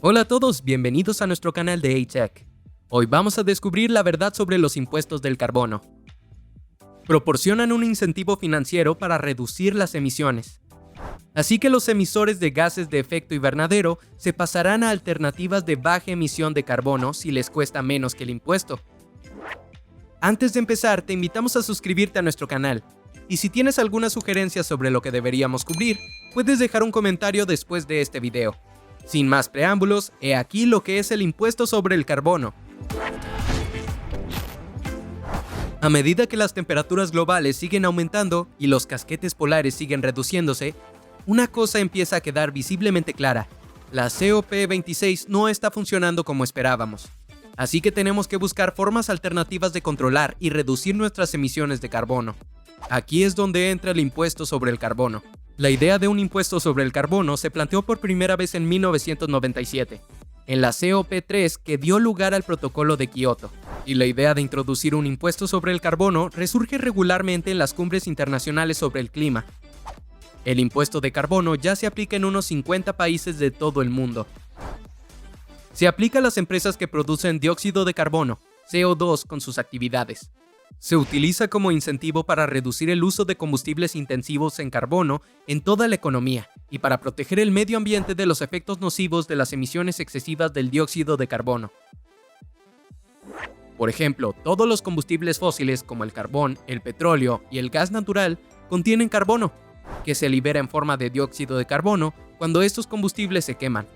Hola a todos, bienvenidos a nuestro canal de A-Tech. Hoy vamos a descubrir la verdad sobre los impuestos del carbono. Proporcionan un incentivo financiero para reducir las emisiones. Así que los emisores de gases de efecto invernadero se pasarán a alternativas de baja emisión de carbono si les cuesta menos que el impuesto. Antes de empezar, te invitamos a suscribirte a nuestro canal. Y si tienes alguna sugerencia sobre lo que deberíamos cubrir, puedes dejar un comentario después de este video. Sin más preámbulos, he aquí lo que es el impuesto sobre el carbono. A medida que las temperaturas globales siguen aumentando y los casquetes polares siguen reduciéndose, una cosa empieza a quedar visiblemente clara. La COP26 no está funcionando como esperábamos. Así que tenemos que buscar formas alternativas de controlar y reducir nuestras emisiones de carbono. Aquí es donde entra el impuesto sobre el carbono. La idea de un impuesto sobre el carbono se planteó por primera vez en 1997, en la COP3 que dio lugar al Protocolo de Kioto. Y la idea de introducir un impuesto sobre el carbono resurge regularmente en las cumbres internacionales sobre el clima. El impuesto de carbono ya se aplica en unos 50 países de todo el mundo. Se aplica a las empresas que producen dióxido de carbono, CO2, con sus actividades. Se utiliza como incentivo para reducir el uso de combustibles intensivos en carbono en toda la economía y para proteger el medio ambiente de los efectos nocivos de las emisiones excesivas del dióxido de carbono. Por ejemplo, todos los combustibles fósiles como el carbón, el petróleo y el gas natural contienen carbono, que se libera en forma de dióxido de carbono cuando estos combustibles se queman.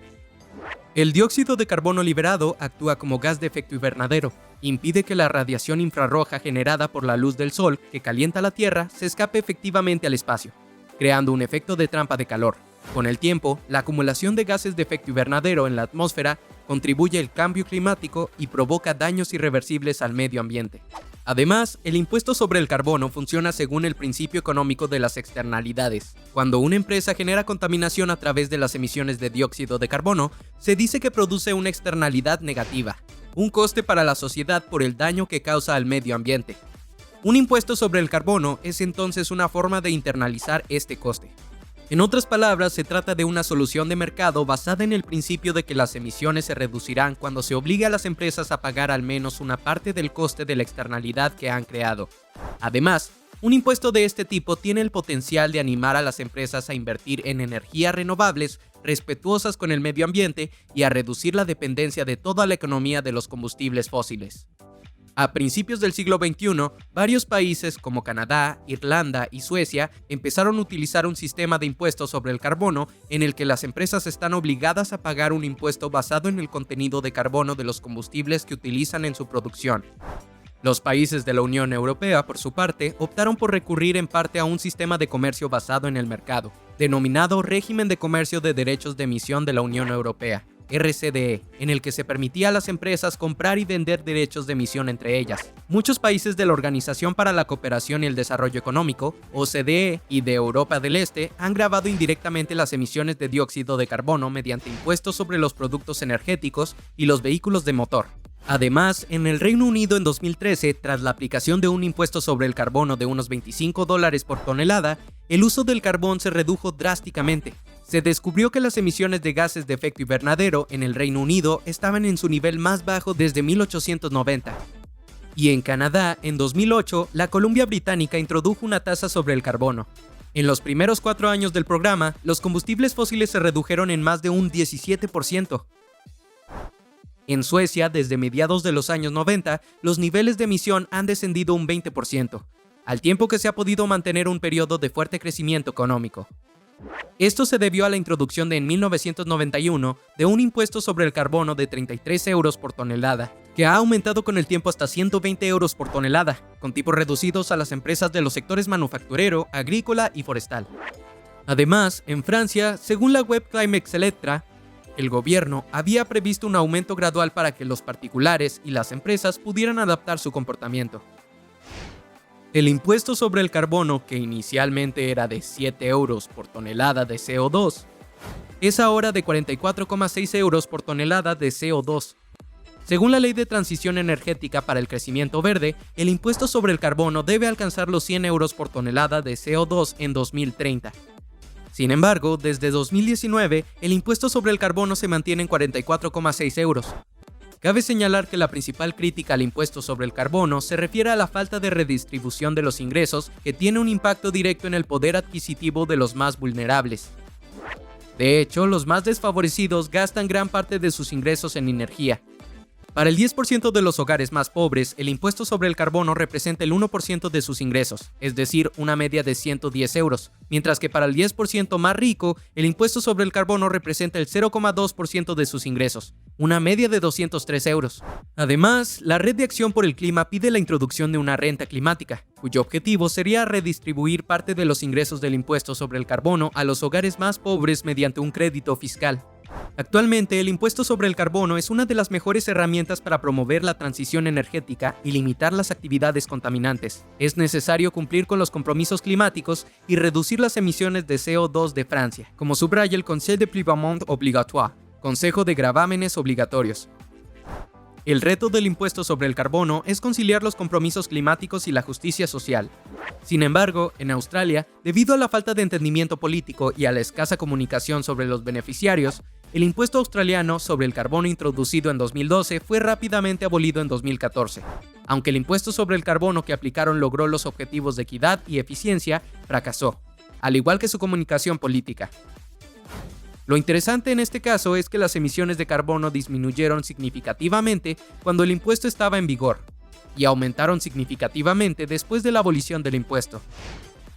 El dióxido de carbono liberado actúa como gas de efecto invernadero. Impide que la radiación infrarroja generada por la luz del sol que calienta la Tierra se escape efectivamente al espacio, creando un efecto de trampa de calor. Con el tiempo, la acumulación de gases de efecto invernadero en la atmósfera contribuye al cambio climático y provoca daños irreversibles al medio ambiente. Además, el impuesto sobre el carbono funciona según el principio económico de las externalidades. Cuando una empresa genera contaminación a través de las emisiones de dióxido de carbono, se dice que produce una externalidad negativa, un coste para la sociedad por el daño que causa al medio ambiente. Un impuesto sobre el carbono es entonces una forma de internalizar este coste. En otras palabras, se trata de una solución de mercado basada en el principio de que las emisiones se reducirán cuando se obligue a las empresas a pagar al menos una parte del coste de la externalidad que han creado. Además, un impuesto de este tipo tiene el potencial de animar a las empresas a invertir en energías renovables, respetuosas con el medio ambiente y a reducir la dependencia de toda la economía de los combustibles fósiles. A principios del siglo XXI, varios países como Canadá, Irlanda y Suecia empezaron a utilizar un sistema de impuestos sobre el carbono en el que las empresas están obligadas a pagar un impuesto basado en el contenido de carbono de los combustibles que utilizan en su producción. Los países de la Unión Europea, por su parte, optaron por recurrir en parte a un sistema de comercio basado en el mercado, denominado Régimen de Comercio de Derechos de Emisión de la Unión Europea, RCDE, en el que se permitía a las empresas comprar y vender derechos de emisión entre ellas. Muchos países de la Organización para la Cooperación y el Desarrollo Económico, OCDE, y de Europa del Este han gravado indirectamente las emisiones de dióxido de carbono mediante impuestos sobre los productos energéticos y los vehículos de motor. Además, en el Reino Unido en 2013, tras la aplicación de un impuesto sobre el carbono de unos $25 por tonelada, el uso del carbón se redujo drásticamente. Se descubrió que las emisiones de gases de efecto invernadero en el Reino Unido estaban en su nivel más bajo desde 1890. Y en Canadá, en 2008, la Columbia Británica introdujo una tasa sobre el carbono. En los primeros 4 años del programa, los combustibles fósiles se redujeron en más de un 17%. En Suecia, desde mediados de los años 90, los niveles de emisión han descendido un 20%, al tiempo que se ha podido mantener un periodo de fuerte crecimiento económico. Esto se debió a la introducción en 1991 de un impuesto sobre el carbono de 33 euros por tonelada, que ha aumentado con el tiempo hasta 120 euros por tonelada, con tipos reducidos a las empresas de los sectores manufacturero, agrícola y forestal. Además, en Francia, según la web Climex Electra, el gobierno había previsto un aumento gradual para que los particulares y las empresas pudieran adaptar su comportamiento. El impuesto sobre el carbono, que inicialmente era de 7 euros por tonelada de CO2, es ahora de 44,6 euros por tonelada de CO2. Según la Ley de Transición Energética para el Crecimiento Verde, el impuesto sobre el carbono debe alcanzar los 100 euros por tonelada de CO2 en 2030. Sin embargo, desde 2019, el impuesto sobre el carbono se mantiene en 44,6 euros. Cabe señalar que la principal crítica al impuesto sobre el carbono se refiere a la falta de redistribución de los ingresos, que tiene un impacto directo en el poder adquisitivo de los más vulnerables. De hecho, los más desfavorecidos gastan gran parte de sus ingresos en energía. Para el 10% de los hogares más pobres, el impuesto sobre el carbono representa el 1% de sus ingresos, es decir, una media de 110 euros, mientras que para el 10% más rico, el impuesto sobre el carbono representa el 0,2% de sus ingresos, una media de 203 euros. Además, la Red de Acción por el Clima pide la introducción de una renta climática, cuyo objetivo sería redistribuir parte de los ingresos del impuesto sobre el carbono a los hogares más pobres mediante un crédito fiscal. Actualmente, el impuesto sobre el carbono es una de las mejores herramientas para promover la transición energética y limitar las actividades contaminantes. Es necesario cumplir con los compromisos climáticos y reducir las emisiones de CO2 de Francia, como subraya el Conseil de Prélèvements Obligatoires, Consejo de Gravámenes Obligatorios. El reto del impuesto sobre el carbono es conciliar los compromisos climáticos y la justicia social. Sin embargo, en Australia, debido a la falta de entendimiento político y a la escasa comunicación sobre los beneficiarios, el impuesto australiano sobre el carbono introducido en 2012 fue rápidamente abolido en 2014. Aunque el impuesto sobre el carbono que aplicaron logró los objetivos de equidad y eficiencia, fracasó, al igual que su comunicación política. Lo interesante en este caso es que las emisiones de carbono disminuyeron significativamente cuando el impuesto estaba en vigor, y aumentaron significativamente después de la abolición del impuesto.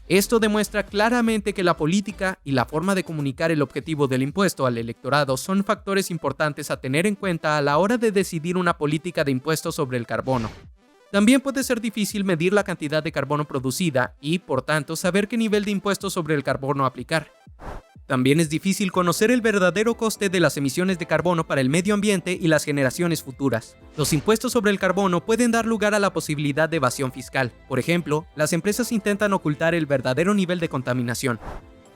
Esto demuestra claramente que la política y la forma de comunicar el objetivo del impuesto al electorado son factores importantes a tener en cuenta a la hora de decidir una política de impuestos sobre el carbono. También puede ser difícil medir la cantidad de carbono producida y, por tanto, saber qué nivel de impuesto sobre el carbono aplicar. También es difícil conocer el verdadero coste de las emisiones de carbono para el medio ambiente y las generaciones futuras. Los impuestos sobre el carbono pueden dar lugar a la posibilidad de evasión fiscal. Por ejemplo, las empresas intentan ocultar el verdadero nivel de contaminación.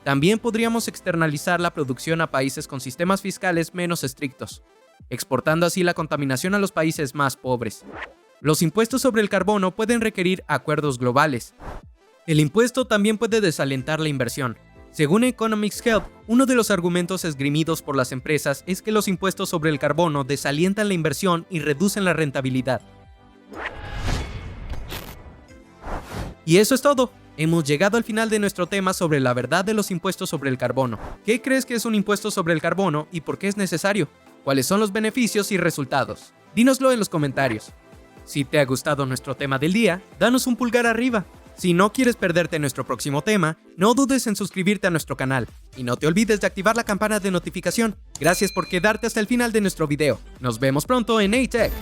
También podríamos externalizar la producción a países con sistemas fiscales menos estrictos, exportando así la contaminación a los países más pobres. Los impuestos sobre el carbono pueden requerir acuerdos globales. El impuesto también puede desalentar la inversión. Según Economics Help, uno de los argumentos esgrimidos por las empresas es que los impuestos sobre el carbono desalientan la inversión y reducen la rentabilidad. Y eso es todo. Hemos llegado al final de nuestro tema sobre la verdad de los impuestos sobre el carbono. ¿Qué crees que es un impuesto sobre el carbono y por qué es necesario? ¿Cuáles son los beneficios y resultados? Dínoslo en los comentarios. Si te ha gustado nuestro tema del día, danos un pulgar arriba. Si no quieres perderte nuestro próximo tema, no dudes en suscribirte a nuestro canal. Y no te olvides de activar la campana de notificación. Gracias por quedarte hasta el final de nuestro video. Nos vemos pronto en A-Tech.